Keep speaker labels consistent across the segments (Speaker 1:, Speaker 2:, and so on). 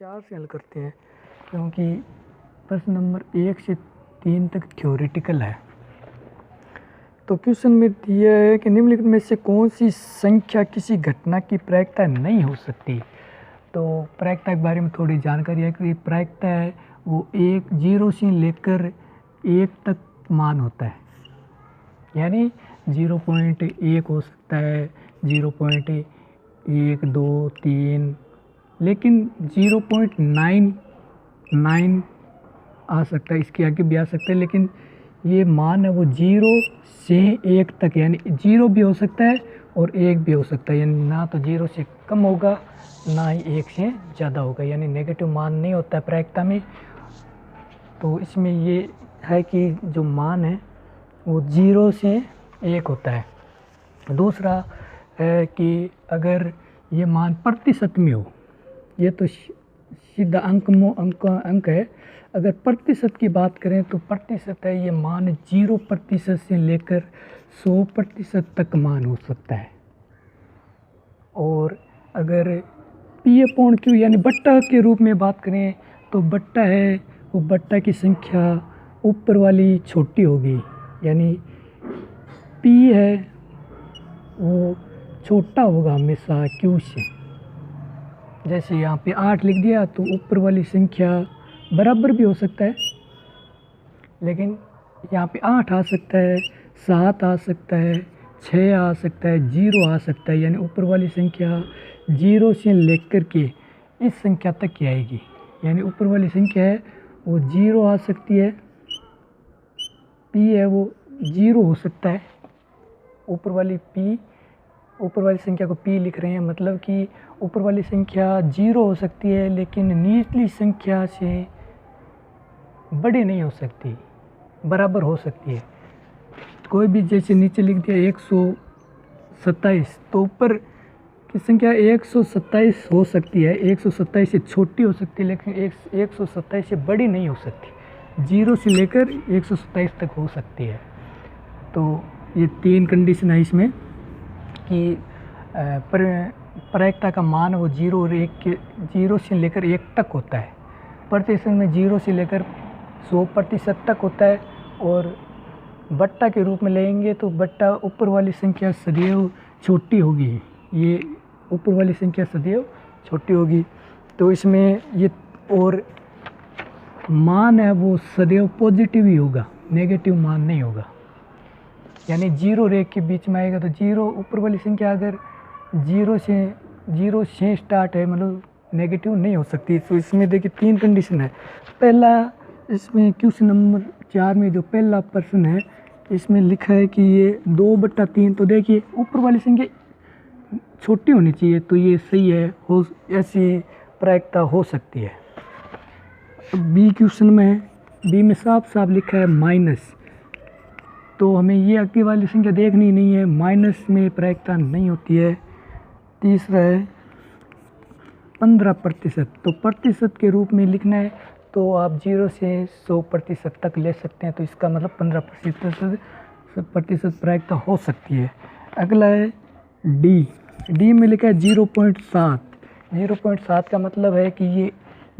Speaker 1: 4 से हल करते हैं क्योंकि प्रश्न नंबर 1 से 3 तक थ्योरेटिकल है। तो क्वेश्चन में दिया है कि निम्नलिखित में से कौन सी संख्या किसी घटना की प्रायिकता नहीं हो सकती। तो प्रायिकता के बारे में थोड़ी जानकारी है कि प्रायिकता है वो 0 से लेकर 1 तक मान होता है, यानी 0.1 हो सकता है, 0.1, 2, 3, लेकिन 0.99 आ सकता है, इसके आगे भी आ सकता है, लेकिन ये मान है वो 0 से 1 तक, यानी 0 भी हो सकता है और 1 भी हो सकता है, यानी ना तो 0 से कम होगा ना ही 1 से ज़्यादा होगा, यानी नेगेटिव मान नहीं होता है प्रायिकता में। तो इसमें ये है कि जो मान है वो 0 से 1 होता है। दूसरा है कि अगर ये मान प्रतिशत में हो, ये तो सीधा अंक है। अगर प्रतिशत की बात करें तो प्रतिशत है, ये मान 0% से लेकर 100% तक मान हो सकता है। और अगर P/Q यानी बट्टा के रूप में बात करें तो बट्टा है वो बट्टा की संख्या ऊपर वाली छोटी होगी, यानी P है वो छोटा होगा हमेशा Q से। जैसे यहाँ पे 8 लिख दिया तो ऊपर वाली संख्या बराबर भी हो सकता है, लेकिन यहाँ पे 8 आ सकता है, 7 आ सकता है, 6 आ सकता है, 0 आ सकता है, यानी ऊपर वाली संख्या 0 से लेकर के इस संख्या तक की आएगी, यानी ऊपर वाली संख्या है वो 0 आ सकती है, P है वो 0 हो सकता है, ऊपर वाली संख्या को P लिख रहे हैं, मतलब कि ऊपर वाली संख्या 0 हो सकती है लेकिन निचली संख्या से बड़ी नहीं हो सकती, बराबर हो सकती है। कोई भी जैसे नीचे लिख दिया 127, तो ऊपर की संख्या 127 हो सकती है, 127 से छोटी हो सकती है लेकिन 127 से बड़ी नहीं हो सकती, 0 से लेकर 127 तक हो सकती है। तो ये 3 कंडीशन है इसमें कि प्रायिकता का मान वो 0 से लेकर 1 तक होता है, प्रतिशत में 0 से लेकर 100% तक होता है, और बट्टा के रूप में लेंगे तो बट्टा ऊपर वाली संख्या सदैव छोटी होगी, ये ऊपर वाली संख्या सदैव छोटी होगी। तो इसमें ये और मान है वो सदैव पॉजिटिव ही होगा, नेगेटिव मान नहीं होगा, यानी 0 रेख के बीच में आएगा। तो 0 ऊपर वाली संख्या अगर 0 से स्टार्ट है, मतलब नेगेटिव नहीं हो सकती। तो इसमें देखिए 3 कंडीशन है। पहला इसमें क्वेश्चन नंबर 4 में जो पहला प्रश्न है इसमें लिखा है कि ये 2/3, तो देखिए ऊपर वाली संख्या छोटी होनी चाहिए, तो ये सही है, हो ऐसी प्रायिकता हो सकती है। बी क्वेश्चन में बी में साफ साफ लिखा है माइनस, तो हमें ये आगे वाली संख्या देखनी नहीं है, माइनस में प्रायिकता नहीं होती है। तीसरा है 15%, तो प्रतिशत के रूप में लिखना है तो आप 0 से 100% तक ले सकते हैं, तो इसका मतलब 15% प्रायिकता हो सकती है। अगला है डी में लिखा है 0.7, 0.7 का मतलब है कि ये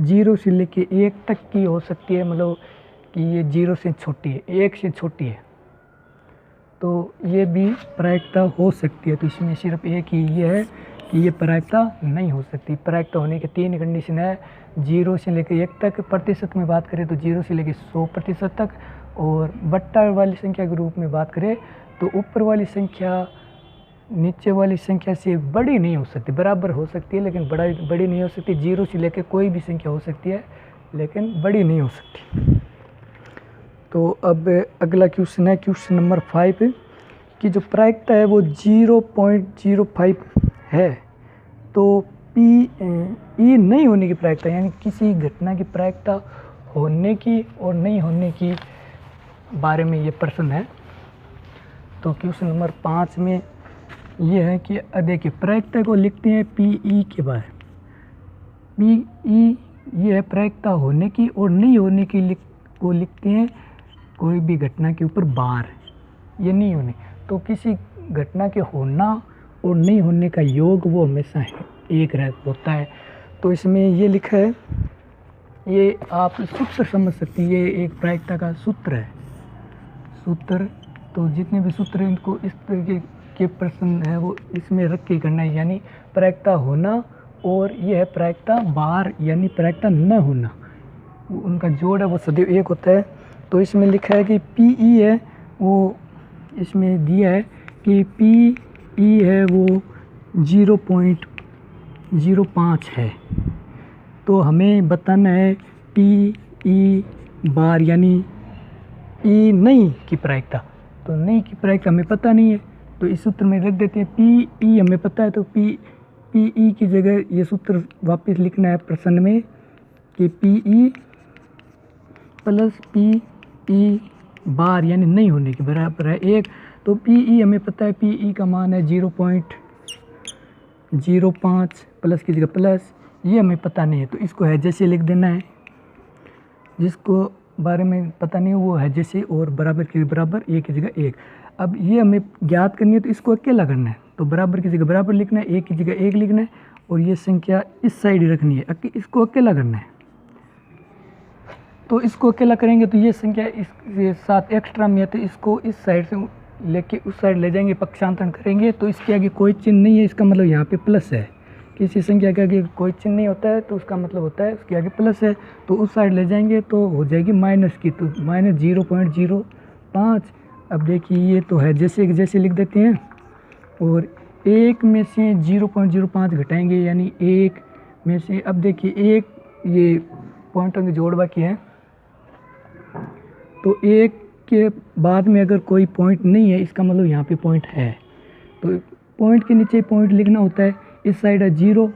Speaker 1: 0 से लेके 1 तक की हो सकती है, मतलब कि ये 0 से छोटी है, 1 से छोटी है, तो ये भी प्रायिकता हो सकती है। तो इसमें सिर्फ एक ही ये है कि ये प्रायिकता नहीं हो सकती। प्रायिकता होने के 3 कंडीशन है, 0 से लेकर 1 तक, प्रतिशत में बात करें तो 0 से लेकर 100% तक, और बट्टा वाली संख्या के रूप में बात करें तो ऊपर वाली संख्या नीचे वाली संख्या से बड़ी नहीं हो सकती, बराबर हो सकती है लेकिन बड़ी नहीं हो सकती। 0 से लेकर कोई भी संख्या हो सकती है लेकिन बड़ी नहीं हो सकती। तो अब अगला क्वेश्चन है क्वेश्चन नंबर 5 की जो प्रायिकता है वो 0.05 है। तो ई नहीं होने की प्रायिकता, यानी किसी घटना की प्रायिकता होने की और नहीं होने की बारे में ये प्रश्न है। तो क्वेश्चन नंबर 5 में ये है कि देखिए प्रायिकता को लिखते हैं PE के बाद, PE ये है प्रायिकता होने की और नहीं होने की को लिखते हैं कोई भी घटना के ऊपर बार, ये नहीं होने। तो किसी घटना के होना और नहीं होने का योग वो हमेशा एक होता है। तो इसमें ये लिखा है, ये आप सूत्र समझ सकते हैं, ये एक प्रायिकता का सूत्र है। सूत्र तो जितने भी सूत्र हैं इनको इस तरीके के प्रश्न है वो इसमें रख के करना है, यानी प्रायिकता होना और यह है प्रायिकता बार यानी प्रायिकता न होना, उनका जोड़ है वो सदैव एक होता है। तो इसमें लिखा है कि PE है वो, इसमें दिया है कि PE है वो 0.05 है। तो हमें बताना है PE बार यानी E नहीं की प्रायिकता। तो नहीं की प्रायिकता हमें पता नहीं है, तो इस सूत्र में रख देते हैं। PE हमें पता है, तो PE की जगह ये सूत्र वापस लिखना है प्रश्न में कि PE प्लस PE बार यानी नहीं होने के बराबर है 1। तो PE हमें पता है, PE का मान है 0.05 प्लस की जगह प्लस, ये हमें पता नहीं है तो इसको है जैसे लिख देना है। जिसको बारे में पता नहीं वो है जैसे, और बराबर की बराबर, एक की जगह एक। अब ये हमें ज्ञात करनी है तो इसको अकेला करना है, तो बराबर की जगह बराबर लिखना है, एक की जगह एक लिखना है, और ये संख्या इस साइड ही रखनी है, इसको अकेला करना है। तो इसको अकेला करेंगे तो ये संख्या इसके साथ एक्स्ट्रा में है, तो इसको इस साइड से लेके उस साइड ले जाएंगे, पक्षांतरण करेंगे तो इसके आगे कोई चिन्ह नहीं है, इसका मतलब यहाँ पे प्लस है। किसी संख्या के आगे कोई चिन्ह नहीं होता है तो उसका मतलब होता है उसके आगे प्लस है, तो उस साइड ले जाएंगे तो हो जाएगी माइनस की, तो माइनस 0.05। अब देखिए ये तो है जैसे जैसे लिख देते हैं, और एक में से 0.05 घटाएंगे यानी एक में से, अब देखिए एक ये पॉइंटों की जोड़ बाकी है, तो एक के बाद में अगर कोई पॉइंट नहीं है इसका मतलब यहाँ पे पॉइंट है, तो पॉइंट के नीचे पॉइंट लिखना होता है। इस साइड है 0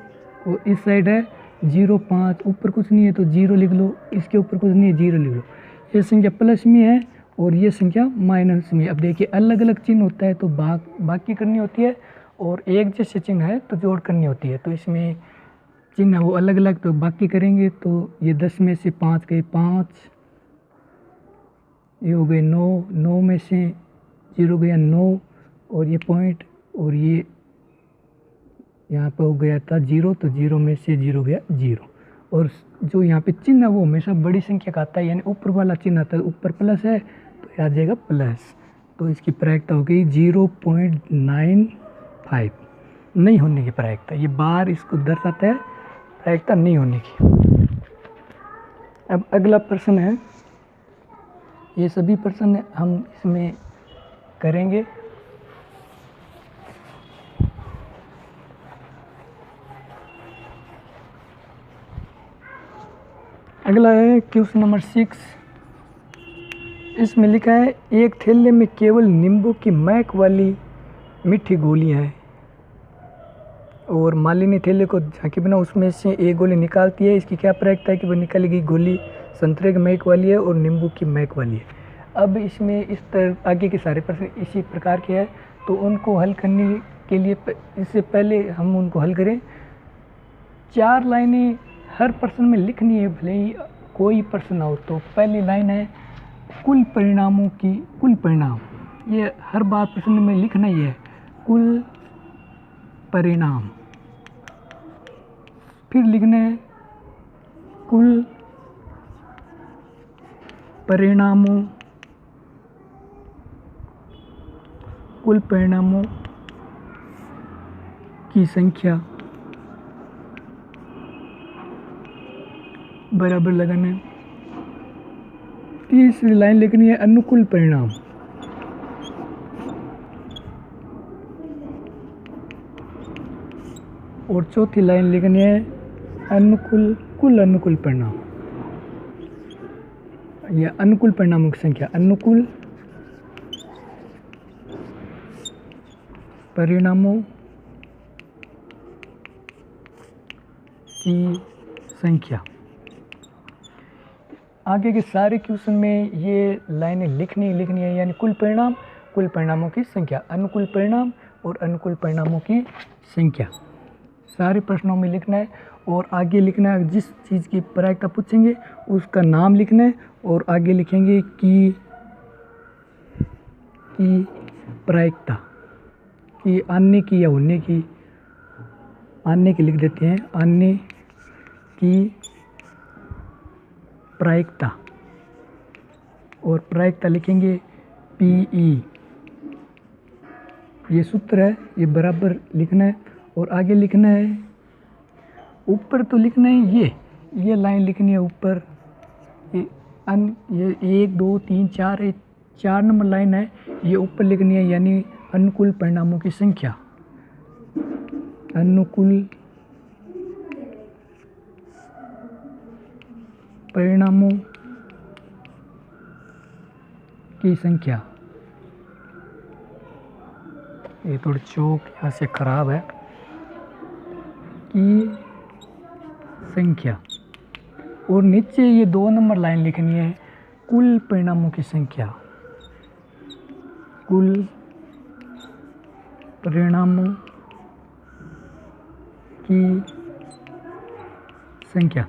Speaker 1: और इस साइड है 0.5, ऊपर कुछ नहीं है तो 0 लिख लो, इसके ऊपर कुछ नहीं है 0 लिख लो। ये संख्या प्लस में है और ये संख्या माइनस में। अब देखिए अलग अलग चिन्ह होता है तो बाकी करनी होती है, और एक जैसे चिन्ह है तो जोड़ करनी होती है। तो इसमें चिन्ह है वो अलग अलग, तो बाकी करेंगे तो ये 10 में से 5 गए 5, ये हो गए 9, 9 में से 0 गया 9, और ये पॉइंट, और ये यहाँ पे हो गया था 0, तो 0 में से 0 गया 0। और जो यहाँ पे चिन्ह है वो हमेशा बड़ी संख्या का आता है, यानी ऊपर वाला चिन्ह आता है, ऊपर प्लस है तो आ जाएगा प्लस। तो इसकी प्रायिकता हो गई 0.95, नहीं होने की प्रायिकता। ये बार इसको दर्शाता है प्रायिकता नहीं होने की। अब अगला प्रश्न है, ये सभी प्रश्न हम इसमें करेंगे। अगला है क्वेश्चन नंबर 6। इसमें लिखा है एक थैले में केवल नींबू की महक वाली मीठी गोलियां हैं, और मालिनी थैले को झांके बिना उसमें से एक गोली निकालती है। इसकी क्या प्रायिकता है कि वह निकाली गई गोली संतरे की महक वाली है और नींबू की महक वाली है। अब इसमें इस तरह आगे के सारे प्रश्न इसी प्रकार के हैं, तो उनको हल करने के लिए इससे पहले हम उनको हल करें। 4 लाइनें हर प्रश्न में लिखनी है, भले ही कोई प्रश्न हो। तो पहली लाइन है कुल परिणामों की, कुल परिणाम, ये हर बार प्रश्न में लिखना ही है, कुल परिणाम। फिर लिखना है कुल परिणामों, कुल परिणामों की संख्या बराबर लगाना है। तीसरी लाइन लिखनी है अनुकूल परिणाम, और चौथी लाइन लिखनी है अनुकूल, कुल अनुकूल परिणाम, या अनुकूल परिणामों की संख्या, अनुकूल परिणामों की संख्या। आगे के सारे क्वेश्चन में ये लाइनें लिखनी है, यानी कुल परिणाम, कुल परिणामों की संख्या, अनुकूल परिणाम और अनुकूल परिणामों की संख्या, सारे प्रश्नों में लिखना है। और आगे लिखना है जिस चीज़ की प्रायिकता पूछेंगे उसका नाम लिखना है, और आगे लिखेंगे कि प्रायिकता कि आने की या होने की, आने की लिख देते हैं, आने की प्रायिकता, और प्रायिकता लिखेंगे PE। ये सूत्र है, ये बराबर लिखना है और आगे लिखना है, ऊपर तो लिखना है ये लाइन लिखनी है ऊपर, ये 1 2 3 4 है, 4 नंबर लाइन है, ये ऊपर लिखनी है, यानी अनुकूल परिणामों की संख्या, अनुकूल परिणामों की संख्या। ये थोड़ी चौक यहाँ से खराब है, की संख्या, और नीचे ये 2 नंबर लाइन लिखनी है, कुल परिणामों की संख्या, कुल परिणामों की संख्या।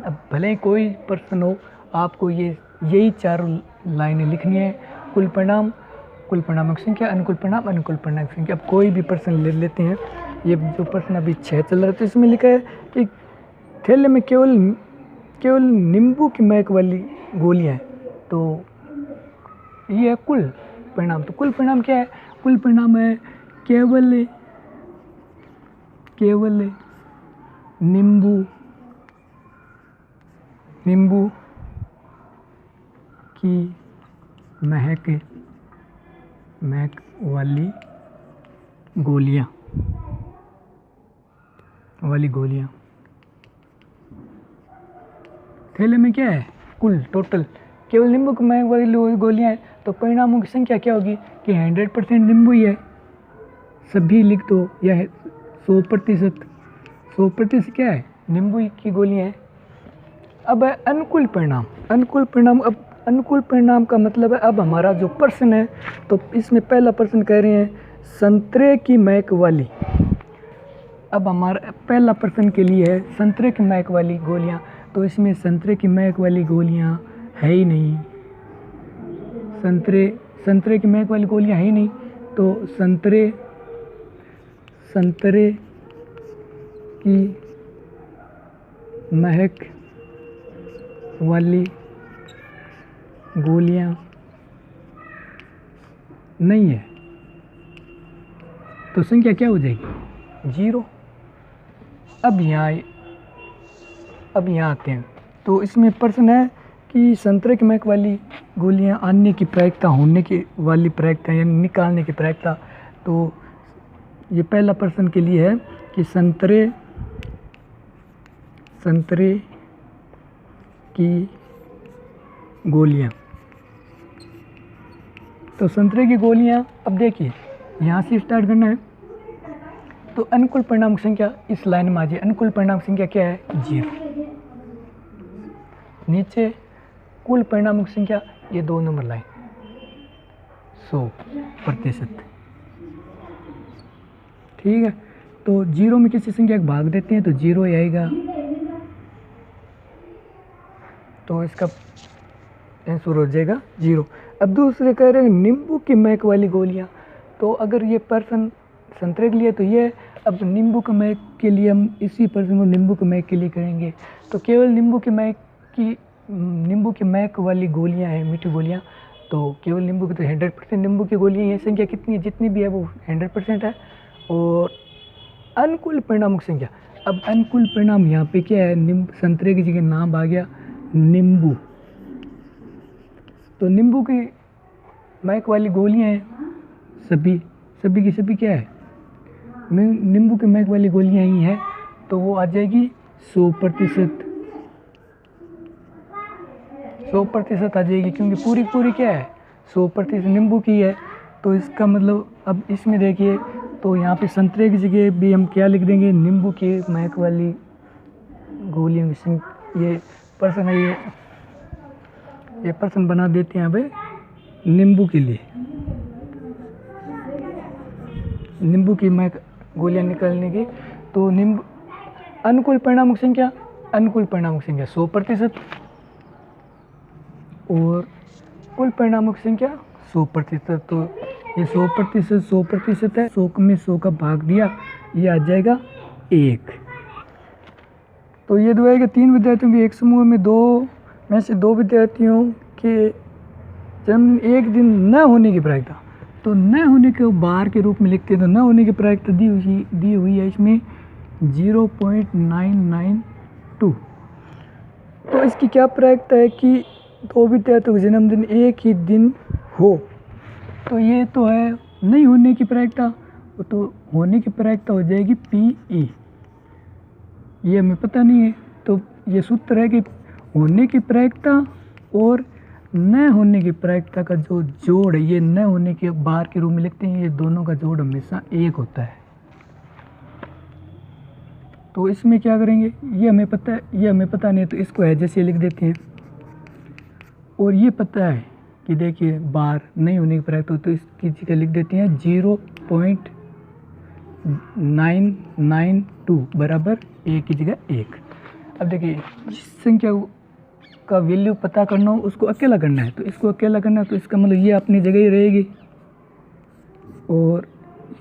Speaker 1: अब भले ही कोई प्रश्न हो, आपको यही 4 लाइनें लिखनी है, कुल परिणाम, कुल परिणामों की संख्या, अनुकूल परिणाम, अनुकूल परिणाम की संख्या। अब कोई भी प्रश्न ले लेते हैं, ये जो प्रश्न अभी 6 चल रहा है, तो इसमें लिखा है कि थैले में केवल नींबू की महक वाली गोलियां हैं, तो ये है कुल परिणाम। तो कुल परिणाम क्या है? कुल परिणाम है केवल नींबू की महक वाली गोलियां। थैले में क्या है? कुल, टोटल, केवल नींबू की महक वाली गोलियां हैं, तो परिणामों की संख्या क्या होगी कि 100% नींबू ही है, सभी लिख दो, या 100% क्या है? नींबू की गोलियां हैं। अब है अनुकूल परिणाम। अब अनुकूल परिणाम का मतलब है, अब हमारा जो प्रश्न है, तो इसमें पहला प्रश्न कह रहे हैं संतरे की महक वाली। अब हमारा पहला प्रश्न के लिए है संतरे की महक वाली गोलियां, तो इसमें संतरे की महक वाली गोलियां है ही नहीं, संतरे की महक वाली गोलियां है ही नहीं, तो संतरे की महक वाली गोलियां नहीं है, तो संख्या क्या हो जाएगी? 0। अब यहाँ आते हैं, तो इसमें प्रश्न है कि संतरे की महक वाली गोलियां आने की प्रायिकता, होने की वाली प्रायिकता, यानी निकालने की प्रायिकता। तो ये पहला प्रश्न के लिए है कि संतरे की गोलियां। तो संतरे की गोलियां, अब देखिए यहाँ से स्टार्ट करना है, तो अनुकूल परिणाम की संख्या इस लाइन में आ जाए। अनुकूल परिणाम की संख्या क्या है? 0। नीचे कुल परिणामों की संख्या, ये 2 नंबर लाइन, 100%। ठीक है, तो 0 में किसी संख्या को भाग देते हैं तो 0 ही आएगा, तो इसका आंसर हो जाएगा 0। अब दूसरे कह रहे हैं नींबू की महक वाली गोलियां, तो अगर ये प्रश्न संतरे के लिए, तो ये अब नींबू की महक के लिए हम इसी प्रश्न को नींबू की महक के लिए करेंगे। तो केवल नींबू की महक वाली गोलियां हैं, मीठी गोलियां, तो केवल नींबू की, तो 100% नींबू की गोलियां, ये संख्या कितनी है, जितनी भी है वो 100% है। और अनुकूल परिणामों की संख्या, अब अनुकूल परिणाम यहाँ पे क्या है? संतरे की जगह नाम आ गया नींबू, तो नींबू की महक वाली गोलियां हैं, सभी की सभी क्या है? नींबू की महक वाली गोलियां ही है, तो वो आ जाएगी 100% आ जाएगी, क्योंकि पूरी क्या है? 100% नींबू की है। तो इसका मतलब, अब इसमें देखिए, तो यहाँ पे संतरे की जगह भी हम क्या लिख देंगे? नींबू की महक वाली गोलियों की संख्या। ये प्रश्न है, ये प्रश्न बना देते हैं भाई नींबू के लिए, नींबू की महक गोलियां निकालने की। तो नींबू, अनुकूल परिणामों की संख्या 100%, और कुल परिणामों की संख्या 100%। तो ये 100% है, 100 में 100 का भाग दिया, ये आ जाएगा 1। तो ये दुआ है कि 3 विद्यार्थियों के एक समूह में 2 में से 2 विद्यार्थियों के जन्मदिन एक दिन न होने की प्रायिकता, तो न होने के बार के रूप में लिखते हैं, तो न होने की प्रायिकता दी हुई है इसमें 0.992। तो इसकी क्या प्रायिकता है कि 2 विद्यार्थियों का जन्मदिन एक ही दिन हो, तो ये तो है नहीं होने की प्रायिकता, तो होने की प्रायिकता हो जाएगी PE। ये हमें पता नहीं है, तो ये सूत्र है कि होने की प्रायिकता और न होने की प्रायिकता का जो जोड़ है, ये न होने के बार के रूप में लिखते हैं, ये दोनों का जोड़ हमेशा 1 होता है। तो इसमें क्या करेंगे, ये हमें पता है, ये हमें पता नहीं है, तो इसको है जैसे लिख देते हैं। और ये पता है कि देखिए बार नहीं होने की प्रायिकता, तो इसकी जगह लिख देते हैं 0.992 बराबर A की जगह 1। अब देखिए जिस संख्या का वैल्यू पता करना हो उसको अकेला करना है, तो इसको अकेला करना है, तो इसका मतलब ये अपनी जगह ही रहेगी और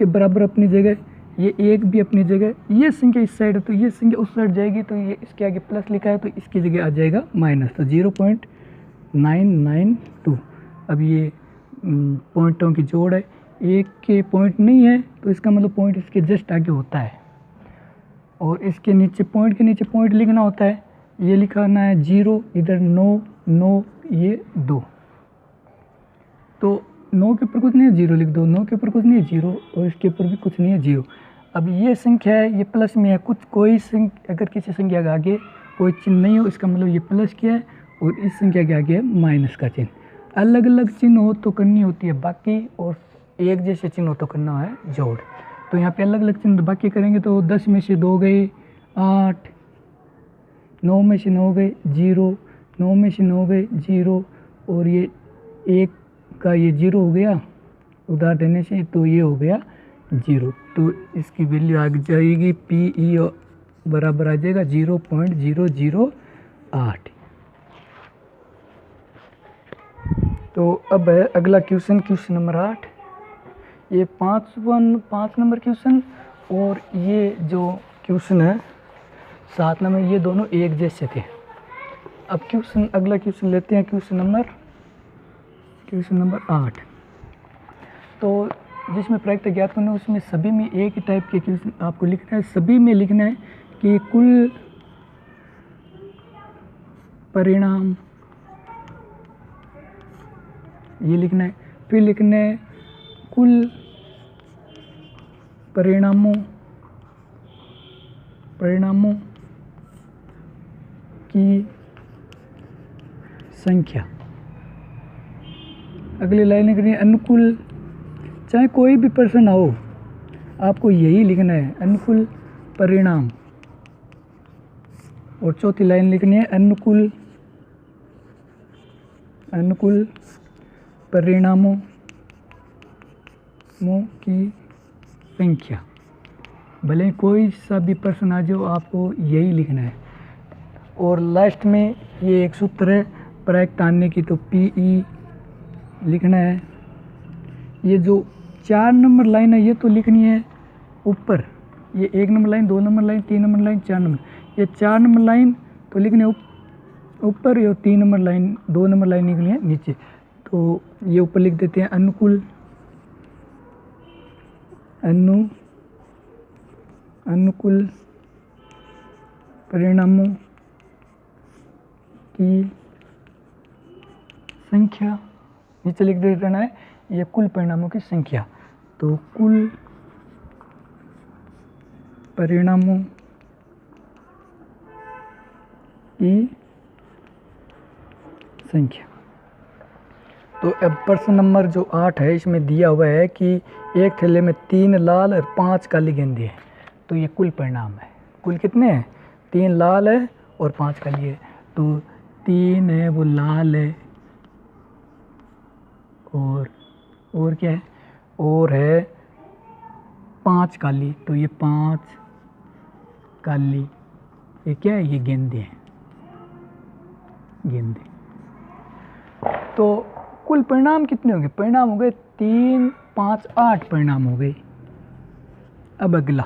Speaker 1: ये बराबर अपनी जगह, ये 1 भी अपनी जगह, ये संख्या इस साइड है तो ये संख्या उस साइड जाएगी, तो ये इसके आगे प्लस लिखा है तो इसकी जगह आ जाएगा माइनस, तो 0.992। अब ये पॉइंटों की जोड़ है, एक के पॉइंट नहीं है तो इसका मतलब पॉइंट इसके जस्ट आगे होता है, और इसके नीचे पॉइंट के नीचे पॉइंट लिखना होता है, ये लिखाना है 0, इधर 9 9 ये 2, तो 9 के ऊपर कुछ नहीं है 0 लिख दो, 9 के ऊपर कुछ नहीं है 0 और इसके ऊपर भी कुछ नहीं है 0। अब ये संख्या है ये प्लस में है, कुछ कोई संख्या अगर किसी संख्या के आगे कोई चिन्ह नहीं हो इसका मतलब ये प्लस किया है, और इस संख्या के आगे है माइनस का चिन्ह। अलग अलग चिन्ह हो तो करनी होती है बाकी, और एक जैसे चिन्ह हो तो करना है जोड़। तो यहाँ पे अलग अलग चिन्ह बाकी करेंगे तो 10 में से 2 गए 8, 9 में से 9 गए 0, 9 में से 9 गए 0, और ये 1 का ये 0 हो गया उधार देने से, तो ये हो गया 0, तो इसकी वैल्यू आ जाएगी PE बराबर आ जाएगा 0.008। तो अब है अगला क्वेश्चन, क्वेश्चन नंबर 8। ये 5 नंबर क्वेश्चन और ये जो क्वेश्चन है 7 नंबर, ये दोनों एक जैसे थे। अब क्वेश्चन अगला क्वेश्चन लेते हैं, क्वेश्चन नंबर 8। तो जिसमें प्रायिकता ज्ञात करना है उसमें सभी में एक ही टाइप के क्वेश्चन आपको लिखना है, सभी में लिखना है कि कुल परिणाम, ये लिखना है, फिर लिखना है कुल परिणामों की संख्या। अगली लाइन लिखनी है अनुकूल, चाहे कोई भी प्रश्न हो आपको यही लिखना है अनुकूल परिणाम। और चौथी लाइन लिखनी है अनुकूल परिणामों की संख्या। भले कोई सा भी प्रश्न आ जाओ आपको यही लिखना है। और लास्ट में ये एक सूत्र है प्रायिकता आने की, तो PE लिखना है। ये जो 4 नंबर लाइन है ये तो लिखनी है ऊपर, ये 1 number line, 2 number line, 3 number line, 4 number, ये 4 नंबर लाइन तो लिखने ऊपर, ये 3 नंबर लाइन 2 नंबर लाइन लिखनी है नीचे। तो ये ऊपर लिख देते हैं अनुकूल परिणामों की संख्या, नीचे लिख देना है ये कुल परिणामों की संख्या। तो कुल परिणामों की संख्या। तो अब प्रश्न नंबर जो 8 है इसमें दिया हुआ है कि एक थैले में 3 लाल और 5 काली गेंदें हैं, तो ये कुल परिणाम है। कुल कितने हैं? 3 लाल है और 5 काली है, तो 3 है वो लाल है और क्या है, और है 5 काली, तो ये 5 काली, ये क्या है, ये गेंदे हैं, गेंदे। तो कुल परिणाम कितने हो गए? परिणाम हो गए 3, 5, 8 परिणाम हो गए। अब अगला,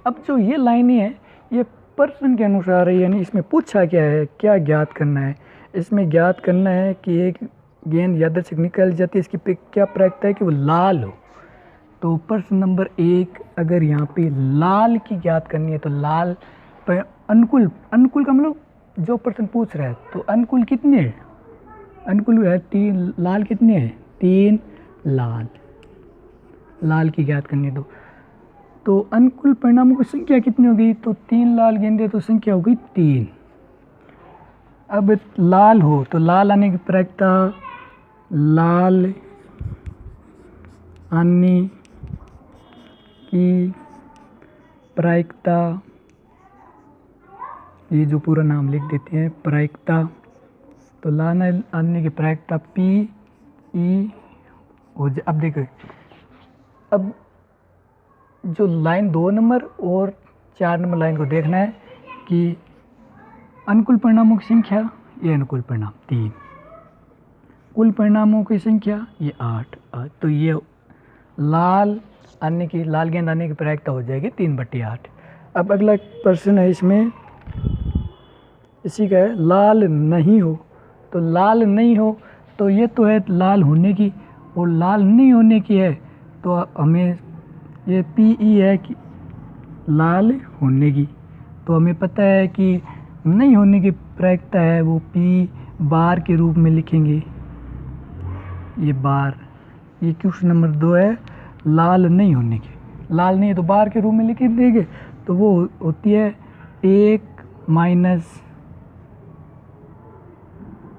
Speaker 1: अब जो ये लाइनें हैं ये प्रश्न के अनुसार है, यानी इसमें पूछा क्या है, क्या ज्ञात करना है। इसमें ज्ञात करना है कि एक गेंद यादृच्छिक निकाली जाती है, इसकी क्या प्रायिकता है कि वो लाल हो। तो प्रश्न नंबर 1, अगर यहाँ पे लाल की ज्ञात करनी है तो लाल पर अनुकूल का मतलब जो प्रश्न पूछ रहा है, तो अनुकूल कितने हैं, अनुकूल है 3, लाल कितने हैं 3 लाल की ज्ञात करनी है। तो अनुकूल परिणामों की संख्या कितनी होगी, तो 3 लाल गेंदें, तो संख्या होगी 3। अब लाल हो तो लाल आने की प्रायिकता, लाल आने की प्रायिकता, ये जो पूरा नाम लिख देते हैं प्रायिकता, तो लाल आने की प्रायिकता पी ई हो जाए। अब देखो, अब जो लाइन 2 नंबर और 4 नंबर लाइन को देखना है कि अनुकूल परिणामों की संख्या, ये अनुकूल परिणाम 3, कुल परिणामों की संख्या ये 8। तो ये लाल गेंद आने की प्रायिकता हो जाएगी 3/8। अब अगला प्रश्न है इसमें, इसी का है लाल नहीं हो। तो लाल नहीं हो तो ये तो है लाल होने की, और लाल नहीं होने की है तो हमें ये PE है कि लाल होने की। तो हमें पता है कि नहीं होने की प्रायिकता है वो P बार के रूप में लिखेंगे, ये बार। ये क्वेश्चन नंबर 2 है लाल नहीं होने की, लाल नहीं है तो बार के रूप में लिख देंगे, तो वो होती है 1 माइनस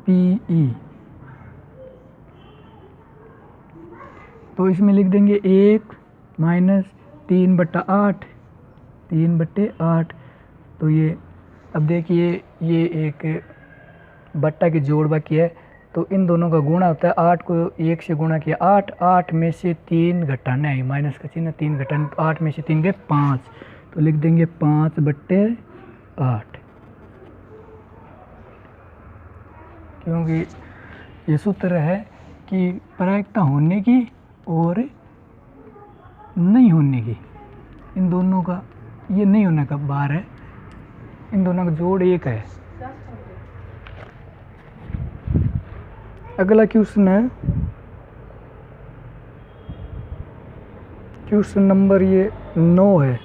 Speaker 1: PE। तो इसमें लिख देंगे 1 माइनस 3/8, 3/8। तो ये अब देखिए ये एक बट्टा की जोड़ बाकी है, तो इन दोनों का गुणा होता है, 8 को 1 से गुणा किया 8 में से 3 घटाना है, माइनस का चिन्ह 3 घटाना, तो 8 में से 3 गए 5, तो लिख देंगे 5/8, क्योंकि ये सूत्र है कि प्रायिकता होने की और नहीं होने की, इन दोनों का, ये नहीं होने का बार है, इन दोनों का जोड़ 1 है। अगला क्वेश्चन है, क्वेश्चन नंबर ये 9 है।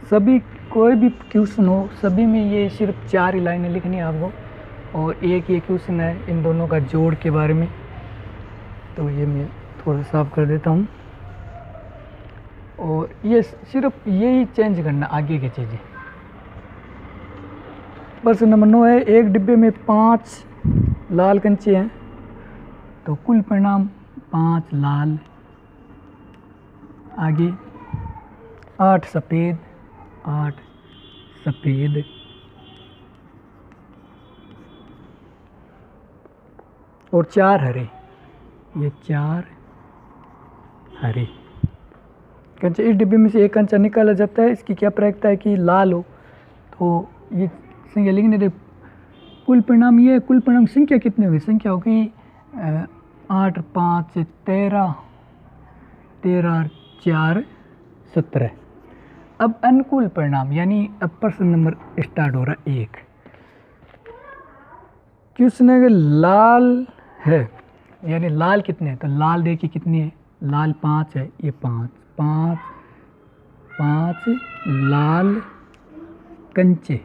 Speaker 1: सभी कोई भी क्वेश्चन हो, सभी में ये सिर्फ 4 ही लाइनें लिखनी है आपको, और एक ये क्वेश्चन है इन दोनों का जोड़ के बारे में। तो ये मैं थोड़ा साफ कर देता हूँ, और ये सिर्फ यही चेंज करना, आगे की चीज़ें। प्रश्न नंबर 9 है, एक डिब्बे में 5 लाल कंचे हैं, तो कुल परिणाम 5 लाल, आगे 8 सफ़ेद और 4 हरे, ये 4 हरे कंचे। इस डिब्बे में से एक कंचा निकाला जाता है, इसकी क्या प्रायिकता है कि लाल हो। तो ये संख्या लिखने दे, कुल परिणाम ये, कुल परिणाम संख्या कितनी होगी, संख्या होगी 8 5 13 13 4 17। अब अनुकूल परिणाम, यानी अब प्रश्न नंबर स्टार्ट हो रहा है 1। क्वेश्चन है लाल है, यानी लाल कितने हैं, तो लाल देखिए कितनी है, लाल 5 है, ये 5 लाल कंचे,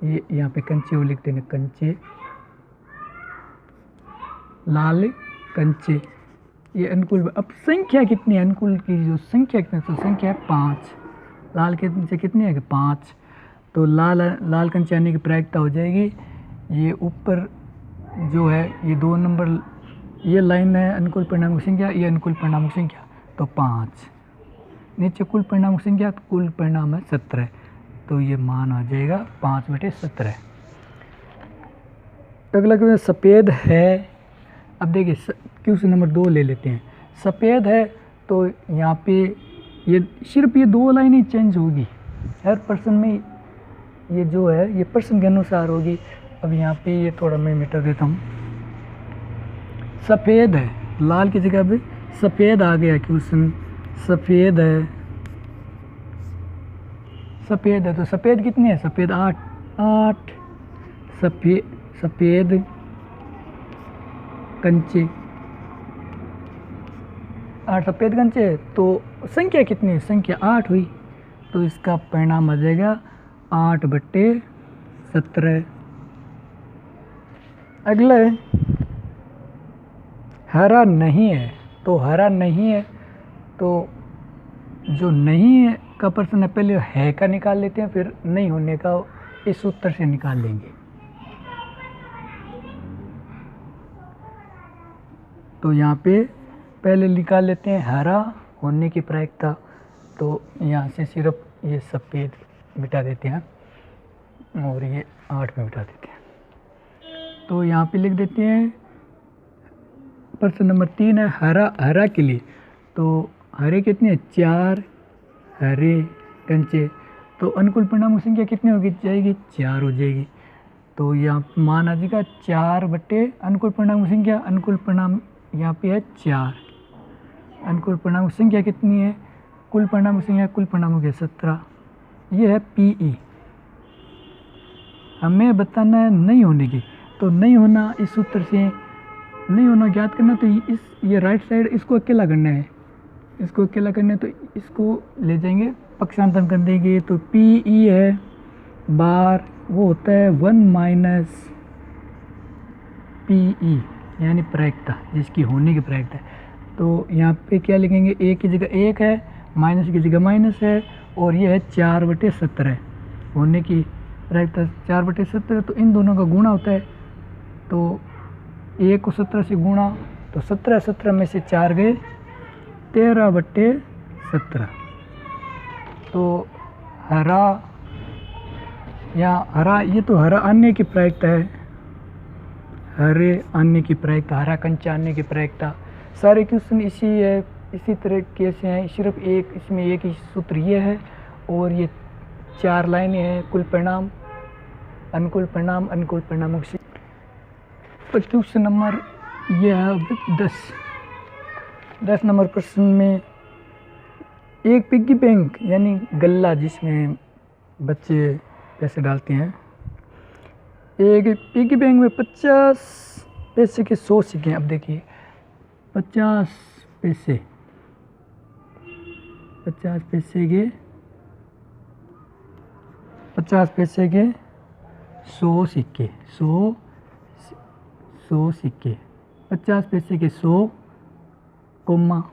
Speaker 1: ये यहाँ पे कंचे वो लिखते हैं, कंचे लाल कंचे, ये अनुकूल। अब संख्या कितनी है, अनुकूल की जो संख्या कितनी है, तो संख्या है 5, लाल कंचे कितने है कि 5। तो लाल कंचे आने की प्रायिकता हो जाएगी, ये ऊपर जो है ये 2 नंबर ये लाइन है अनुकूल परिणाम की संख्या, ये अनुकूल परिणाम की संख्या, तो 5, नीचे कुल परिणाम की संख्या, तो कुल परिणाम है 17, तो ये मान आ जाएगा 5/17। अगला क्वेश्चन सफ़ेद है। अब देखिए क्वेश्चन नंबर 2 ले लेते हैं। सफ़ेद है तो यहाँ पे ये सिर्फ ये 2 लाइनें चेंज होगी हर प्रश्न में, ये जो है ये प्रश्न के अनुसार होगी। अब यहाँ पे ये थोड़ा मैं मिटा देता हूँ। सफ़ेद है, लाल की जगह पे सफ़ेद आ गया क्वेश्चन, सफ़ेद है, सफ़ेद है तो सफ़ेद कितने हैं, सफ़ेद 8 8 सफ़ेद कंचे 8 सफ़ेद कंचे। तो संख्या कितनी है, संख्या 8 हुई, तो इसका परिणाम आ जाएगा 8/17। अगला है हरा नहीं है, तो हरा नहीं है तो जो नहीं है का प्रश्न है, पहले है का निकाल लेते हैं, फिर नहीं होने का इस उत्तर से निकाल लेंगे। तो यहाँ पे पहले निकाल लेते हैं हरा होने की प्रायिकता, तो यहाँ से सिर्फ ये सफ़ेद मिटा देते हैं और ये 8 में मिटा देते हैं। तो यहाँ पे लिख देते हैं प्रश्न नंबर 3 है हरा के लिए, तो हरे कितने 4 हरे कंचे, तो अनुकूल परिणाम की संख्या कितनी होगी जाएगी 4 हो जाएगी। तो यहाँ मान आ जाएगा 4 बटे अनुकूल परिणाम की संख्या, अनुकूल परिणाम यहाँ पे है 4, अनुकूल परिणाम की संख्या कितनी है, कुल परिणाम की संख्या कुल परिणामों के 17, ये है PE। हमें बताना है नहीं होने की, तो नहीं होना इस सूत्र से नहीं होना ज्ञात करना, तो ये राइट साइड इसको अकेला करना है, इसको अकेला करना है, तो इसको ले जाएंगे पक्षांतरण कर देंगे, तो PE है बार वो होता है 1 - PE यानी प्रायिकता, जिसकी होने की प्रायिकता है। तो यहाँ पे क्या लिखेंगे, ए की जगह 1 है, माइनस की जगह माइनस है, और ये है 4/17 होने की प्रायिकता 4/17, तो इन दोनों का गुणा होता है, तो 1 को 17 से गुणा, तो 17 में से 4 गए 13/17। तो हरा या हरा, ये तो हरा अन्य की प्रायिकता है, हरे अन्य की प्रायिकता, हरा कंचा अन्य की प्रायिकता। सारे क्वेश्चन इसी तरीके से हैं, सिर्फ एक इसमें एक ही सूत्र ये है, और ये 4 लाइनें हैं, कुल परिणाम अनुकूल परिणाम अनुकूल परिणामों से। क्वेश्चन नंबर ये है 10 नंबर प्रश्न में, एक पिग्गी बैंक यानी गल्ला जिसमें बच्चे पैसे डालते हैं, एक पिग्गी बैंक में 50 पैसे के 100 सिक्के हैं। अब देखिए 50 पैसे के 100 सिक्के, 100 सिक्के, 50 पैसे के 100 कोमा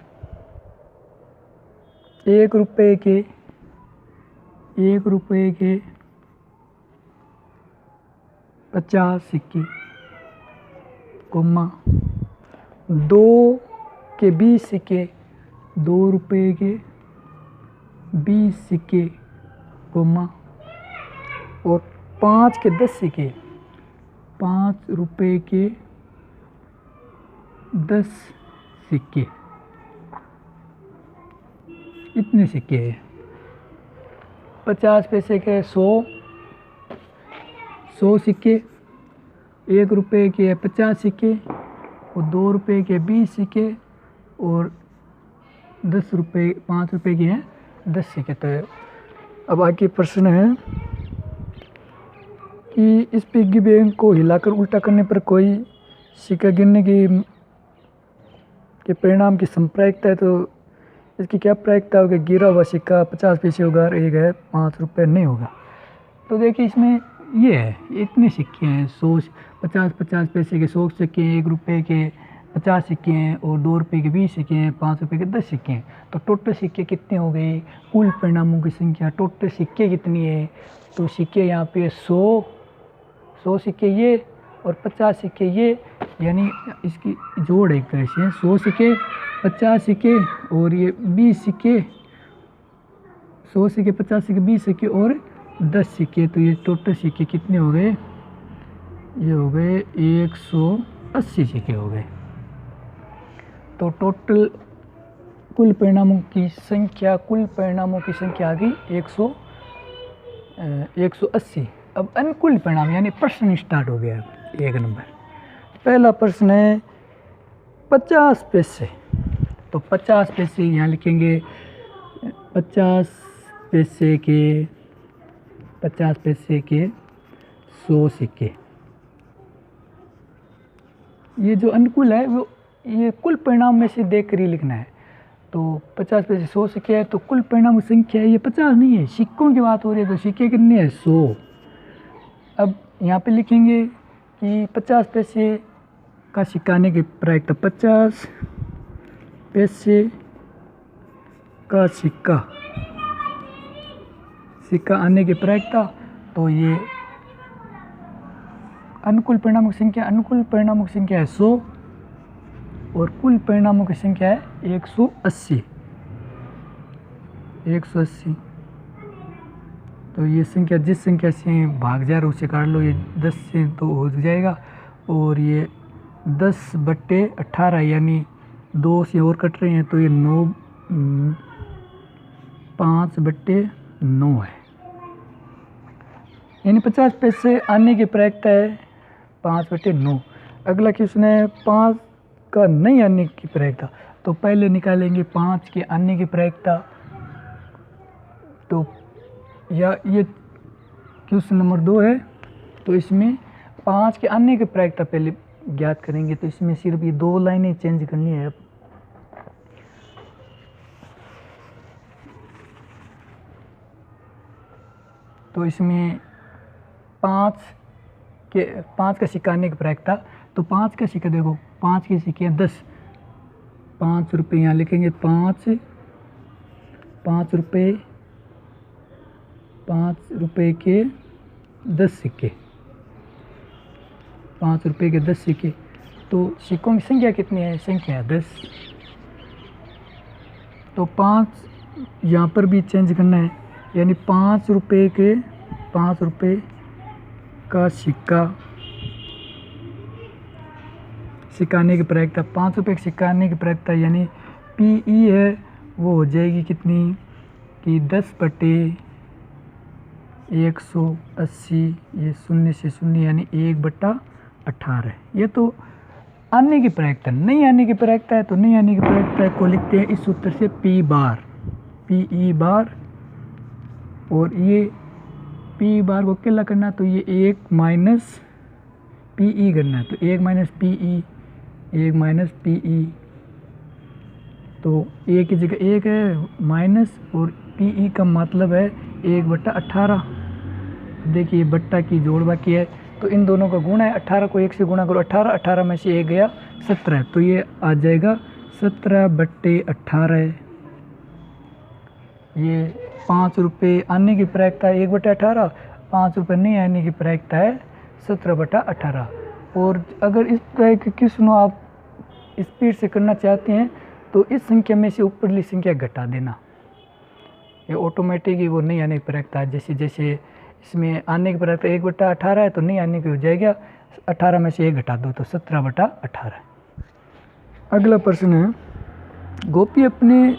Speaker 1: 1 रुपये के 50 सिक्के, कोमा 2 के 20 सिक्के, 2 रुपये के 20 सिक्के, कोमा, और 5 के 10 सिक्के, 5 रुपये के 10 सिक्के, इतने सिक्के हैं। 50 पैसे के 100 सिक्के, 1 रुपये के 50 सिक्के, और 2 रुपये के 20 सिक्के, और 5 रुपये के हैं 10 सिक्के। तो अब आगे प्रश्न है कि इस पिग्गी बैंक को हिलाकर उल्टा करने पर कोई सिक्का गिरने के परिणाम की संप्रायिकता है, तो इसकी क्या प्रायिकता होगी, गिरा हुआ सिक्का 50 पैसे होगा और एक है 5 रुपये नहीं होगा। तो देखिए इसमें ये है, इतने सिक्के हैं, 50 पैसे के 100 सिक्के हैं, 1 रुपये के 50 सिक्के हैं, और 2 रुपये के 20 सिक्के हैं, 5 रुपये के 10 सिक्के हैं। तो टोटल सिक्के कितने हो गए, कुल परिणामों की संख्या, टोटल सिक्के कितनी है, तो सिक्के यहाँ पे 100 सिक्के ये और 50 सिक्के ये, यानी इसकी जोड़ एक तरह से 100 सिक्के 50 सिक्के और ये 20 सिक्के, 100 सिक्के 50 सिक्के 20 सिक्के और 10 सिक्के। तो ये टोटल सिक्के कितने हो गए, ये हो गए 180 सिक्के हो गए। तो टोटल कुल परिणामों की संख्या आ गई 180। अब अनुकूल परिणाम यानी प्रश्न स्टार्ट हो गया। 1 नंबर पहला प्रश्न है 50 पैसे, तो 50 पैसे यहाँ लिखेंगे, 50 पैसे के 50 पैसे के 100 सिक्के। ये जो अनुकूल है वो ये कुल परिणाम में से देख कर ही लिखना है। तो 50 पैसे 100 सिक्के है तो कुल परिणाम की संख्या है ये 50 नहीं है, सिक्कों की बात हो रही है तो सिक्के कितने हैं 100। अब यहाँ पे लिखेंगे कि 50 पैसे का सिक्का आने की प्रायिकता, 50 पैसे का सिक्का आने की प्रायिकता, तो ये अनुकूल परिणामों की संख्या है 100 और कुल परिणामों की संख्या है 180। तो ये संख्या जिस संख्या से भाग जा रहा है उससे काट लो, ये 10 से तो हो जाएगा और ये 10/18 यानी 2 से और कट रहे हैं तो ये 5/9 है। यानी 50 पैसे आने की प्रायिकता है 5/9। अगला क्वेश्चन है 5 का नहीं आने की प्रायिकता। तो पहले निकालेंगे 5 के आने की प्रायिकता। तो या ये क्वेश्चन नंबर 2 है, तो इसमें 5 के आने की प्रायिकता पहले ज्ञात करेंगे। तो इसमें सिर्फ ये 2 लाइनें चेंज करनी है। तो इसमें 5 का सिक्का आने की प्रायिकता, तो 5 का सिक्का देखो 5 के सिक्के हैं 10, 5 रुपये यहाँ लिखेंगे, 5 रुपये के 10 सिक्के, 5 रुपये के 10 सिक्के। तो सिक्कों की संख्या कितनी है, संख्या है 10। तो 5 यहाँ पर भी चेंज करना है, यानी 5 रुपये का सिक्का आने की प्रायिकता, 5 रुपये के सिक्का आने की प्रायिकता यानी PE है वो हो जाएगी कितनी कि 10/180, ये 0 से 0 यानी 1/18। ये तो आने की प्रायिकता। नहीं आने की प्रायिकता है तो नहीं आने की प्रायिकता को लिखते हैं इस सूत्र से PE बार, और ये PE बार को अकेला करना तो ये 1 माइनस PE करना है, तो 1 माइनस PE, तो A की जगह 1 है माइनस और PE का मतलब है 1/18। देखिए बट्टा की जोड़ बाकी है तो इन दोनों का गुणा है, 18 को 1 से गुणा करो, 18 में से 1 गया 17, तो ये आ जाएगा 17/18। ये 5 रुपये आने की प्रायिकता है 1/18, 5 रुपये नहीं आने की प्रायिकता है 17/18। और अगर इस तरह के क्वेश्चन आप स्पीड से करना चाहते हैं तो इस संख्या में से ऊपरली संख्या घटा देना, ये ऑटोमेटिक ही वो नहीं आने की प्रायिकता है। जैसे जैसे इसमें आने की प्रायिकता 1/18 है तो नहीं आने की हो जाएगा 18 में से 1 घटा दो तो 17/18। अगला प्रश्न है, गोपी अपने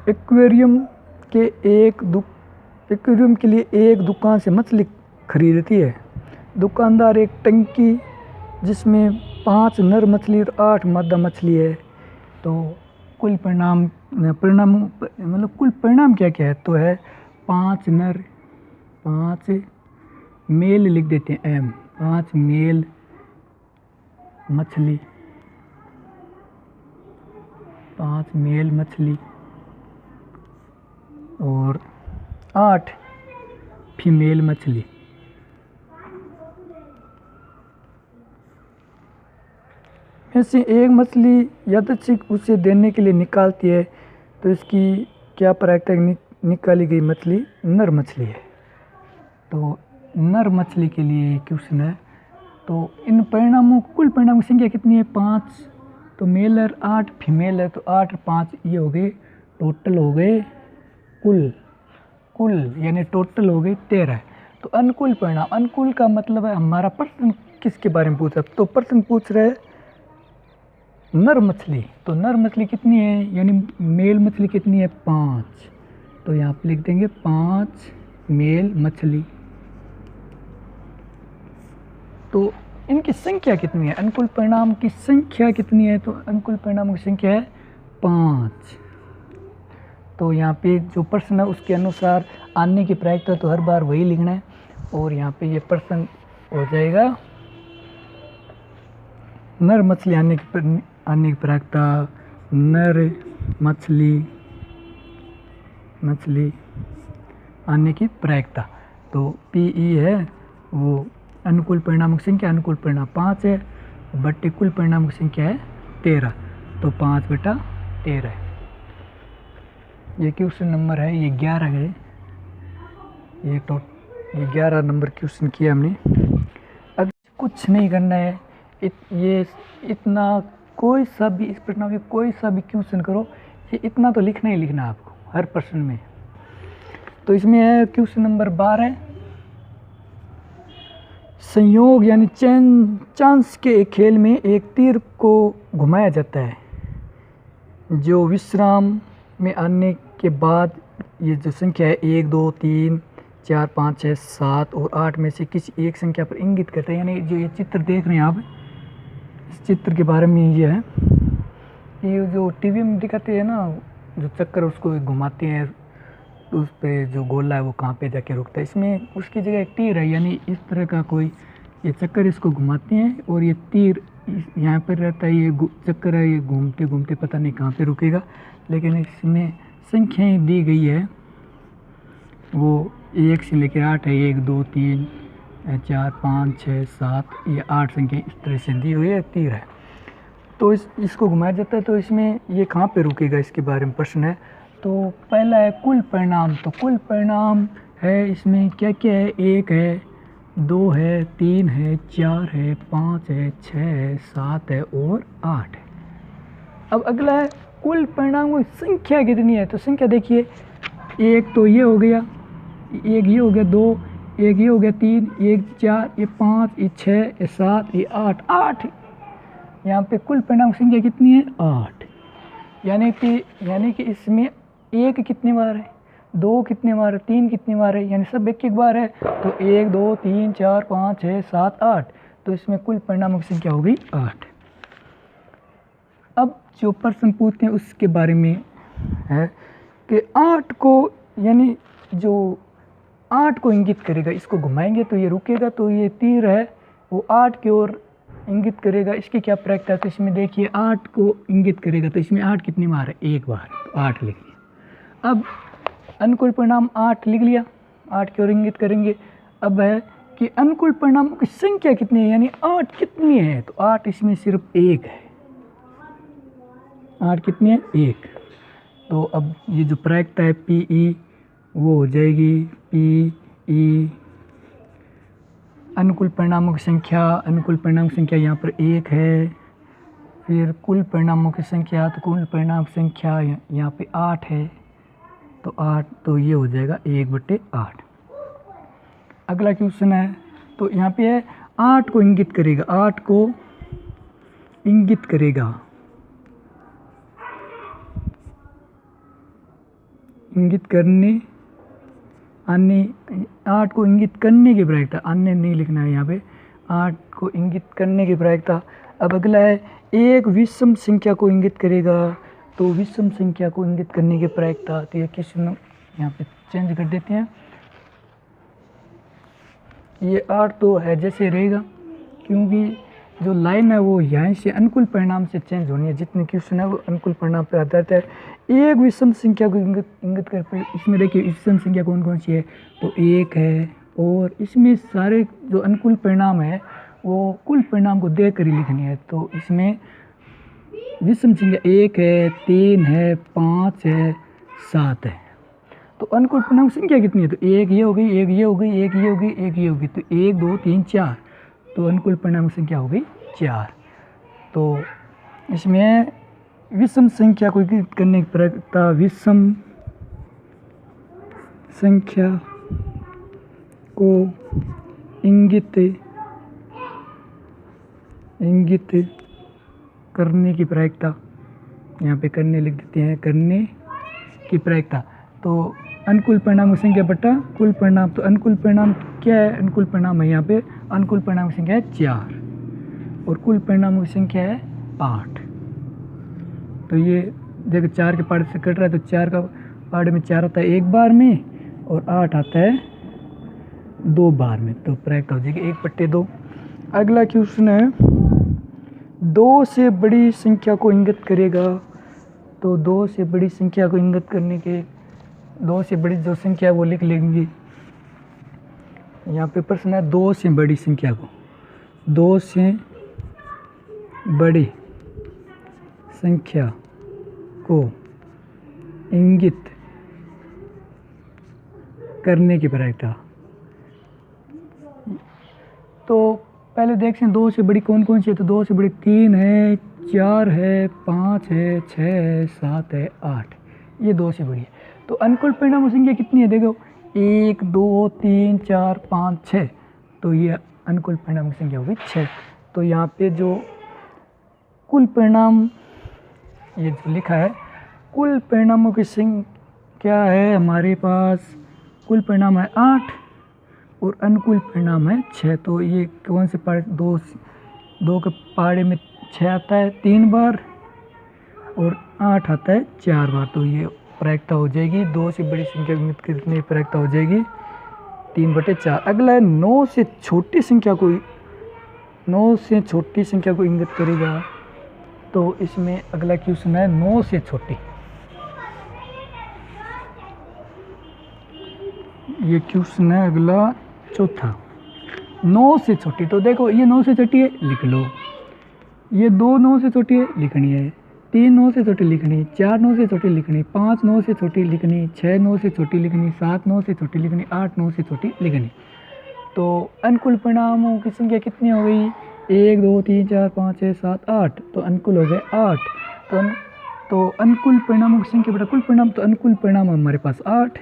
Speaker 1: एक्वेरियम के लिए एक दुकान से मछली खरीदती है। दुकानदार एक टंकी जिसमें 5 नर मछली और 8 मादा मछली है, तो कुल परिणाम कुल परिणाम क्या क्या है, तो है 5 नर 5 मेल लिख देते हैं M, 5 मेल मछली, 5 मेल मछली और 8 फीमेल मछली। में से एक मछली यादृच्छिक उसे देने के लिए निकालती है, तो इसकी क्या प्रायिकता निकाली गई मछली नर मछली है। तो नर मछली के लिए क्वेश्चन है, तो इन परिणामों कुल परिणामों की संख्या कितनी है 5, तो मेल है 8 फीमेल है, तो 8 और 5 ये हो गए टोटल हो गए कुल यानी टोटल हो गए 13। तो अनुकूल परिणाम, अनुकूल का मतलब है हमारा प्रश्न किसके बारे में पूछा, तो प्रश्न पूछ रहे नर मछली, तो नर मछली कितनी है यानी मेल मछली कितनी है 5, तो यहाँ पे लिख देंगे 5 मेल मछली। तो इनकी संख्या कितनी है, अनुकूल परिणाम की संख्या कितनी है, तो अनुकूल परिणामों की संख्या है 5। तो यहाँ पे जो प्रश्न है उसके अनुसार आने की प्रायिकता तो हर बार वही लिखना है। और यहाँ पे ये प्रश्न हो जाएगा नर मछली आने की प्रायिकता, नर मछली आने की प्रायिकता। तो PE है वो अनुकूल परिणामक संख्या, अनुकूल परिणाम 5 है, बट्टे कुल परिणामक संख्या है 13, तो 5/13 है। ये क्वेश्चन नंबर है, ये 11 है, ये 11 नंबर क्वेश्चन किया हमने। अब कुछ नहीं करना है, ये इतना कोई सा भी इस प्रश्न में कोई सा भी क्वेश्चन करो, ये इतना तो लिखना ही लिखना है आपको हर प्रश्न में। तो इसमें है क्वेश्चन नंबर 12, संयोग यानी चांस के एक खेल में एक तीर को घुमाया जाता है जो विश्राम में आने के बाद ये जो संख्या है 1 2 3 4 5 6 7 और 8 में से किसी एक संख्या पर इंगित करता है। यानी जो ये चित्र देख रहे हैं आप, इस चित्र के बारे में ये है, ये जो टीवी में दिखाते हैं ना जो चक्कर उसको घुमाते हैं, तो उस पर जो गोला है वो कहाँ पे जाके रुकता है, इसमें उसकी जगह एक तीर है। यानी इस तरह का कोई ये चक्कर इसको घुमाते हैं और ये तीर यहाँ पर रहता है, ये चक्कर है, ये घूमते घूमते पता नहीं कहाँ पे रुकेगा। लेकिन इसमें संख्याएँ दी गई है वो 1 से लेकर 8 है, 1 2 3 4 5 6 7, ये 8 संख्या इस तरह से दी हुई है, तीर है। तो इसको घुमाया जाता है, तो इसमें ये कहाँ पे रुकेगा इसके बारे में प्रश्न है। तो पहला है कुल परिणाम, तो कुल परिणाम है इसमें क्या क्या है, 1 है, 2 है, 3 है, 4 है, 5 है, 6 है, 7 है और 8 है। अब अगला है कुल परिणाम की संख्या कितनी है, तो संख्या देखिए, 1 तो ये हो गया, 1 ये हो गया, 2 1 ये हो गया, 3 1 4 ये 5 ये 6 ये 7 ये 8 यहाँ पे कुल परिणाम संख्या कितनी है 8। यानी कि इसमें 1 कितनी बार है, 2 कितनी बार है, 3 कितनी बार है, यानी सब एक बार है। तो 1 2 3 4 5 6 7 8, तो इसमें कुल परिणामों की संख्या हो गई 8। अब जो प्रश्न पूछते हैं उसके बारे में है कि 8 को, यानी जो 8 को इंगित करेगा, इसको घुमाएंगे तो ये रुकेगा, तो ये तीर है वो 8 की ओर इंगित करेगा, इसकी क्या प्रायिकता है। तो इसमें देखिए 8 को इंगित करेगा, तो इसमें 8 कितनी बार है, 1 बार, तो 8 लिख लिया। अब अनुकूल परिणाम 8 लिख लिया, 8 की ओर इंगित करेंगे। अब है कि अनुकूल परिणामों की संख्या कितनी है, यानी 8 कितनी है, तो 8 इसमें सिर्फ 1 है, 8 कितनी है 1। तो अब ये जो प्रायिकता है PE वो हो जाएगी PE अनुकूल परिणामों की संख्या, अनुकूल परिणाम की संख्या यहाँ पर 1 है, फिर कुल परिणामों की संख्या, तो कुल परिणाम संख्या यहाँ पे 8 है, तो 8, तो ये हो जाएगा 1/8। अगला क्वेश्चन है, तो यहाँ पे है 8 को इंगित करेगा, 8 को इंगित करेगा, इंगित करने अन्य, 8 को इंगित करने की प्रायिकता, अन्य नहीं लिखना है यहाँ पे, 8 को इंगित करने की प्रायिकता। अब अगला है एक विषम संख्या को इंगित करेगा, तो विषम संख्या को इंगित करने की प्रायिकता, तो ये क्वेश्चन यहाँ पे चेंज कर देते हैं, ये 8 तो है जैसे रहेगा, क्योंकि जो लाइन है वो यहाँ से अनुकूल परिणाम से चेंज होनी है, जितने क्वेश्चन है वो अनुकूल परिणाम पर आधारित है। एक विषम संख्या को इंगित कर, इसमें देखिए विषम संख्या कौन कौन सी है, तो 1 है, और इसमें सारे जो अनुकूल परिणाम है वो कुल परिणाम को देख कर ही लिखनी है। तो इसमें विषम संख्या 1 है, 3 है, 5 है, 7 है, तो अनुकूल परिणाम संख्या कितनी है, तो 1 ये हो गई, 1 ये हो गई, 1 ये हो गई, 1 ये हो गई, तो 1 2 3 4, तो अनुकूल परिणाम संख्या हो गई 4। तो इसमें विषम संख्या को इंगित करने की प्रायिकता, विषम संख्या को इंगित करने की प्रायिकता, यहाँ पे करने लिख देते हैं, करने की प्रायिकता। तो अनुकूल परिणाम की संख्या बटा कुल परिणाम, तो अनुकूल परिणाम क्या है, अनुकूल परिणाम है यहाँ पे, अनुकूल परिणाम की संख्या है 4 और कुल परिणामों की संख्या है 8। तो ये देखो 4 के पार्ट से कट रहा है, तो 4 का पहाड़े में 4 आता है 1 बार में और 8 आता है 2 बार में, तो प्रायिकता हो जाएगी 1/2। अगला क्वेश्चन है 2 से बड़ी संख्या को इंगित करेगा। तो 2 से बड़ी संख्या को इंगित करने के 2 से बड़ी जो संख्या है वो लिख लेंगे। यहाँ पे प्रश्न है 2 से बड़ी संख्या को, 2 से बड़ी संख्या को इंगित करने की प्रायिकता। तो पहले देखते हैं 2 से बड़ी कौन कौन सी है। तो 2 से बड़ी 3 है, 4 है, 5 है, 6 है, 7 है, 8, ये 2 से बड़ी है। तो अनुकूल परिणाम संख्या कितनी है देखो, 1 2 3 4 5 6, तो ये अनुकूल परिणाम संख्या होगी 6। तो यहाँ पे जो कुल परिणाम ये जो लिखा है, कुल परिणामों की संख्या है हमारे पास, कुल परिणाम है 8 और अनुकूल परिणाम है 6। तो ये कौन से पहाड़े, 2 के पहाड़े में 6 आता है 3 बार और 8 आता है 4 बार, तो ये प्रायिकता हो जाएगी 2 से बड़ी संख्या इंगित करने की प्रायिकता हो जाएगी 3/4। अगला है 9 से छोटी संख्या को, 9 से छोटी संख्या को इंगित करेगा। तो इसमें अगला क्वेश्चन है 9 से छोटी, ये क्वेश्चन है अगला चौथा, 9 से छोटी। तो देखो ये 9 से छोटी है लिख लो, ये 2 9 से छोटी है लिखनी है, 3 9 से छोटी लिखनी, 4 9 से छोटी लिखनी, 5 9 से छोटी लिखनी, 6 9 से छोटी लिखनी, 7 9 से छोटी लिखनी, 8 9 से छोटी लिखनी। तो अनुकूल परिणामों की संख्या कितनी हो गई, 1 2 3 4 5 6 7 8, तो अनुकूल हो गए 8। तो अनुकूल परिणामों की संख्या बटा कुल परिणाम, तो अनुकूल परिणाम हमारे पास 8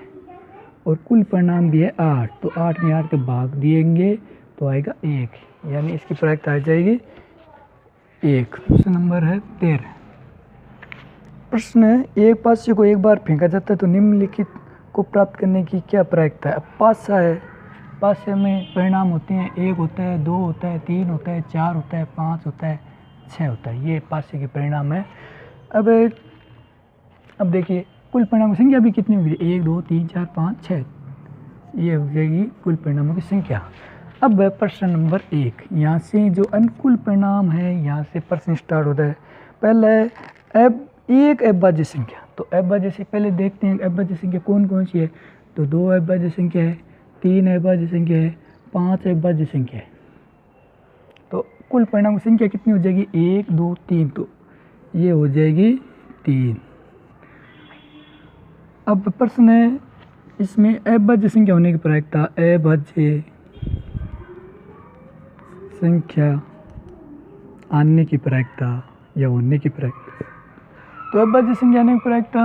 Speaker 1: और कुल परिणाम भी है 8, तो 8 में 8 के भाग दिएंगे तो आएगा 1, यानी इसकी प्रायिकता आ जाएगी 1। क्वेश्चन नंबर है 13। प्रश्न है एक पासे को एक बार फेंका जाता है तो निम्नलिखित को प्राप्त करने की क्या प्रायिकता है। अब पासा है, पासे में परिणाम होते हैं 1 होता है, 2 होता है, 3 होता है, 4 होता है, 5 होता है, 6 होता है, ये पासे के परिणाम है। अब देखिए कुल परिणामों की संख्या भी कितनी होगी, 1 2 3 4 5 6, ये हो जाएगी कुल परिणामों की संख्या। अब प्रश्न नंबर 1, यहाँ से जो अनुकूल परिणाम है यहाँ से प्रश्न स्टार्ट होता है। पहला है एक अविभाज्य संख्या। तो अविभाज्य से पहले देखते हैं अविभाज्य संख्या कौन कौन सी है। तो 2 अविभाज्य संख्या है, 3 अविभाज्य संख्या है, 5 अविभाज्य संख्या है। तो कुल परिणाम की संख्या कितनी हो जाएगी, 1 2 3, तो ये हो जाएगी 3। अब प्रश्न है इसमें अविभाज्य संख्या होने की प्रायिकता, अविभाज्य संख्या आने की प्रायिकता या होने की प्रायिकता। तो अविभाज्य संख्या आने की प्रायिकता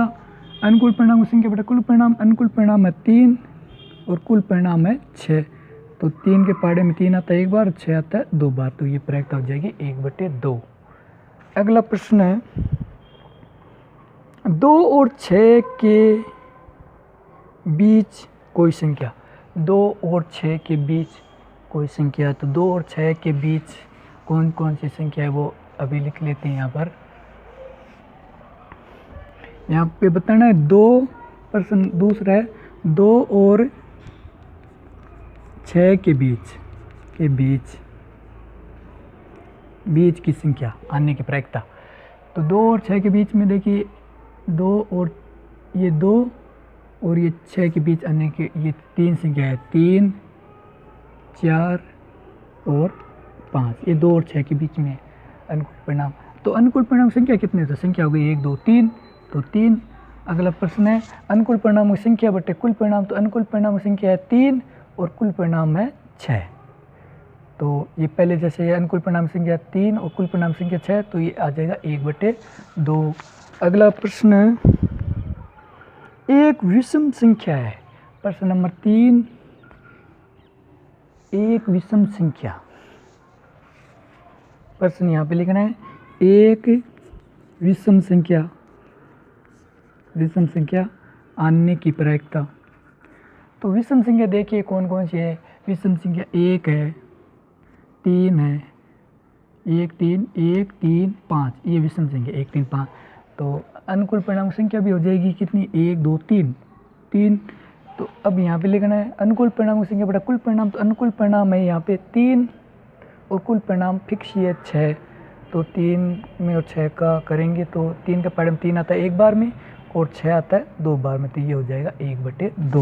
Speaker 1: अनुकूल परिणाम की संख्या बटा कुल परिणाम, अनुकूल परिणाम है 3 और कुल परिणाम है 6। तो 3 के पहाड़े में 3 आता है 1 बार, 6 आता है 2 बार, तो ये प्रायिकता हो जाएगी 1/2। अगला प्रश्न है 2 और 6 के बीच कोई संख्या, 2 और 6 के बीच कोई संख्या। तो 2 और 6 के बीच कौन कौन सी संख्या है वो अभी लिख लेते हैं। यहाँ पे बताना है 2 प्रश्न दूसरा है 2 और 6 के बीच की संख्या आने की प्रायिकता। तो 2 और 6 के बीच में देखिए 2 और ये 6 के बीच आने की ये 3 संख्या है, 3 4 और 5, ये 2 और 6 के बीच में है अनुकूल परिणाम। तो अनुकूल परिणाम संख्या कितने, तो संख्या हो गई 1 2 3, तो 3। अगला प्रश्न है अनुकूल परिणामों की संख्या बटे कुल परिणाम। तो अनुकूल परिणाम की संख्या है 3 और कुल परिणाम है 6। तो ये पहले जैसे ये अनुकूल परिणाम संख्या 3 और कुल परिणाम संख्या 6, तो ये आ जाएगा 1/2। अगला प्रश्न है एक विषम संख्या है। प्रश्न नंबर 3, एक विषम संख्या। प्रश्न यहाँ पे लिखना है एक विषम संख्या आने की प्रायिकता। तो विषम संख्या देखिए कौन कौन सी है। विषम संख्या 1 है, 3 है, 1 3 5, ये विषम संख्या 1 3 5। तो अनुकूल परिणामक संख्या भी हो जाएगी कितनी, 1 2 3 3। तो अब यहाँ पे लिखना है अनुकूल परिणामक संख्या बटा कुल परिणाम। तो अनुकूल परिणाम है यहाँ पे 3 और कुल परिणाम फिक्स ही है 6। तो 3 में और 6 का करेंगे तो 3 का परिणाम 3 आता है एक बार में और 6 आता है 2 बार में। तो ये हो जाएगा 1/2।